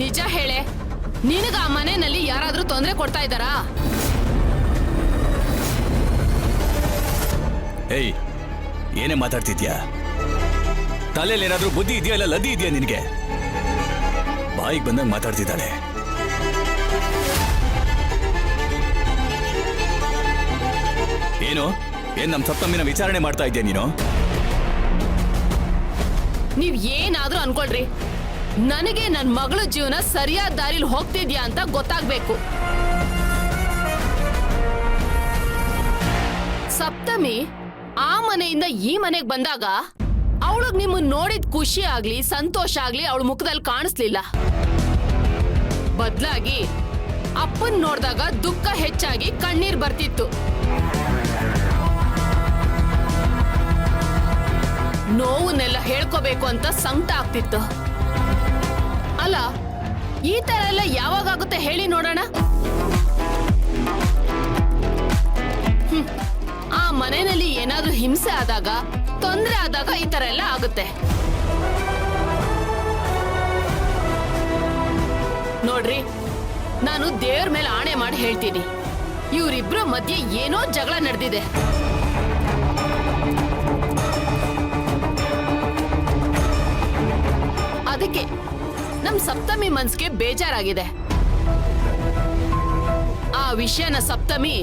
ನಿಜ ಹೇಳೆ, ನಿನಗ ಆ ಮನೆಯಲ್ಲಿ ಯಾರಾದ್ರೂ ತೊಂದರೆ ಕೊಡ್ತಾ ಇದ್ದಾರಾ? ಏಯ್, ಏನೇ ಮಾತಾಡ್ತಿದ್ಯಾ? ತಲೆಯಲ್ಲಿ ಏನಾದ್ರೂ ಬುದ್ಧಿ ಇದೆಯಾ ಇಲ್ಲ ಲದ್ದಿ ಇದೆಯಾ ನಿನಗೆ? ಬಾಯಿಗೆ ಬಂದಾಗ ಮಾತಾಡ್ತಿದ್ದಾಳೆ. ಏನು ಏನ್ ನಮ್ ಸಪ್ತಮಿನ ವಿಚಾರಣೆ ಮಾಡ್ತಾ ಇದ್ಯಾ ನೀನು? ನೀವ್ ಏನಾದ್ರೂ ಅನ್ಕೊಳ್ರಿ, ನನಗೆ ನನ್ ಮಗಳ ಜೀವನ ಸರಿಯಾದ ದಾರಿಲಿ ಹೋಗ್ತಿದ್ಯಾ ಅಂತ ಗೊತ್ತಾಗ್ಬೇಕು. ಸಪ್ತಮಿ ಆ ಮನೆಯಿಂದ ಈ ಮನೆಗ್ ಬಂದಾಗ ಅವಳಗ್ ನಿಮ್ಮನ್ನ ನೋಡಿದ ಖುಷಿ ಆಗ್ಲಿ ಸಂತೋಷ ಆಗ್ಲಿ ಅವಳ ಮುಖದಲ್ಲಿ ಕಾಣಿಸ್ಲಿಲ್ಲ. ಬದ್ಲಾಗಿ ಅಪ್ಪನ್ ನೋಡ್ದಾಗ ದುಃಖ ಹೆಚ್ಚಾಗಿ ಕಣ್ಣೀರ್ ಬರ್ತಿತ್ತು. ನೋವನ್ನೆಲ್ಲ ಹೇಳ್ಕೋಬೇಕು ಅಂತ ಸಂಕಟ ಆಗ್ತಿತ್ತು. ಅಲ್ಲ, ಈ ತರ ಎಲ್ಲ ಯಾವಾಗುತ್ತೆ ಹೇಳಿ ನೋಡೋಣ? ಆ ಮನೆಯಲ್ಲಿ ಏನಾದ್ರೂ ಹಿಂಸೆ ಆದಾಗ, ತೊಂದರೆ ಆದಾಗ ಈ ತರ ಎಲ್ಲ ಆಗುತ್ತೆ. ನೋಡ್ರಿ, ನಾನು ದೇವ್ರ ಮೇಲೆ ಆಣೆ ಮಾಡಿ ಹೇಳ್ತೀನಿ, ಇವರಿಬ್ರ ಮಧ್ಯೆ ಏನೋ ಜಗಳ ನಡೆದಿದೆ. ಅದಕ್ಕೆ ನಮ್ ಸಪ್ತಮಿ ಮನ್ಸ್ಗೆ ಬೇಜಾರಾಗಿದೆ. ಆ ವಿಷಯನ ಸಪ್ತಮಿ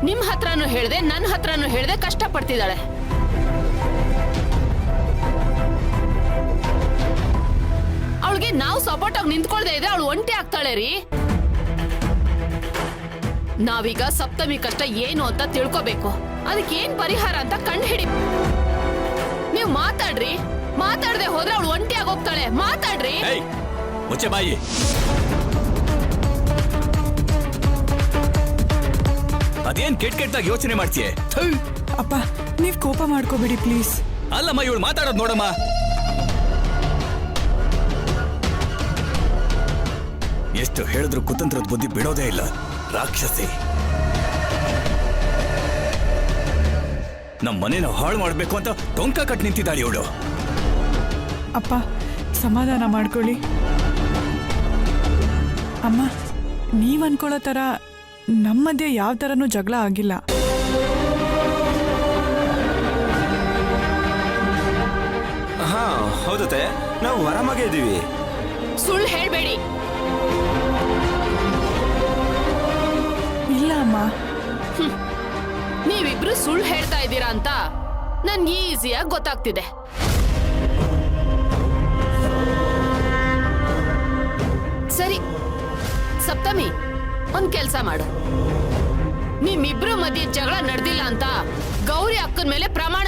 ನಿಮ್ ಹತ್ರನೂ ಹೇಳ್ದೆ, ನನ್ನ ಹತ್ರನೂ ಹೇಳ್ದೆ ಕಷ್ಟ ಪಡ್ತಿದ್ದಾಳೆ. ಅವಳಿಗೆ ನಾವು ಸಪೋರ್ಟ್ ಆಗಿ ನಿಂತ್ಕೊಳ್ದೆ ಇದ್ರೆ ಅವಳು ಒಂಟಿ ಆಗ್ತಾಳೆ ರೀ. ನಾವೀಗ ಸಪ್ತಮಿ ಕಷ್ಟ ಏನು ಅಂತ ತಿಳ್ಕೋಬೇಕು, ಅದಕ್ಕೆ ಏನ್ ಪರಿಹಾರ ಅಂತ ಕಂಡು ಹಿಡಿ. ನೀವು ಮಾತಾಡ್ರಿ, ಮಾತಾಡದೆ ಹೋದ್ರೆ ಅವಳು ಒಂಟಿಯಾಗಿ ಹೋಗ್ತಾಳೆ. ಮಾತಾಡ್ರಿ. ಮುಚ್ಚೆ ಬಾಯಿ. ಅದೇನ್ ಕೆಟ್ಟಾಗಿ ಯೋಚನೆ ಮಾಡ್ತೀಯ? ಅಪ್ಪ, ನೀವ್ ಕೋಪ ಮಾಡ್ಕೋಬೇಡಿ ಪ್ಲೀಸ್. ಅಲ್ಲಮ್ಮ, ಇವಳು ಮಾತಾಡೋದು ನೋಡಮ್ಮ. ಎಷ್ಟು ಹೇಳಿದ್ರು ಕುತಂತ್ರದ ಬುದ್ಧಿ ಬಿಡೋದೇ ಇಲ್ಲ. ರಾಕ್ಷಸಿ ನಮ್ಮ ಮನೇನ ಹಾಳು ಮಾಡ್ಬೇಕು ಅಂತ ಟೊಂಕ ಕಟ್ ನಿಂತಿದ್ದಾಳೆ ಇವಳು. ಅಪ್ಪ, ಸಮಾಧಾನ ಮಾಡ್ಕೊಳ್ಳಿ. ಅಮ್ಮ, ನೀವ್ ಅನ್ಕೊಳ್ಳೋ ತರ ನಮ್ಮ ಮಧ್ಯೆ ಯಾವ ತರನೂ ಜಗಳ ಆಗಿಲ್ಲ. ಹಾ ಹೌದತೆ, ನಾವು ಹೊರಮಗೆ ಇದ್ದೀವಿ. ಸುಳ್ಳು ಹೇಳ್ಬೇಡಿ. ಇಲ್ಲ ಅಮ್ಮ, ನೀವಿಬ್ರು ಸುಳ್ಳು ಹೇಳ್ತಾ ಇದ್ದೀರಾ ಅಂತ ನನ್ಗೆ ಈಸಿಯಾಗಿ ಗೊತ್ತಾಗ್ತಿದೆ. ಸರಿ ಸಪ್ತಮಿ, ಒಂದ್ ಕೆಲ್ಸ ಮಾಡು. ನಿಮ್ಮಿಬ್ರು ಮಧ್ಯೆ ಜಗಳ ನಡೆದಿಲ್ಲ ಅಂತ ಗೌರಿ ಅಕ್ಕನ ಮೇಲೆ ಪ್ರಮಾಣ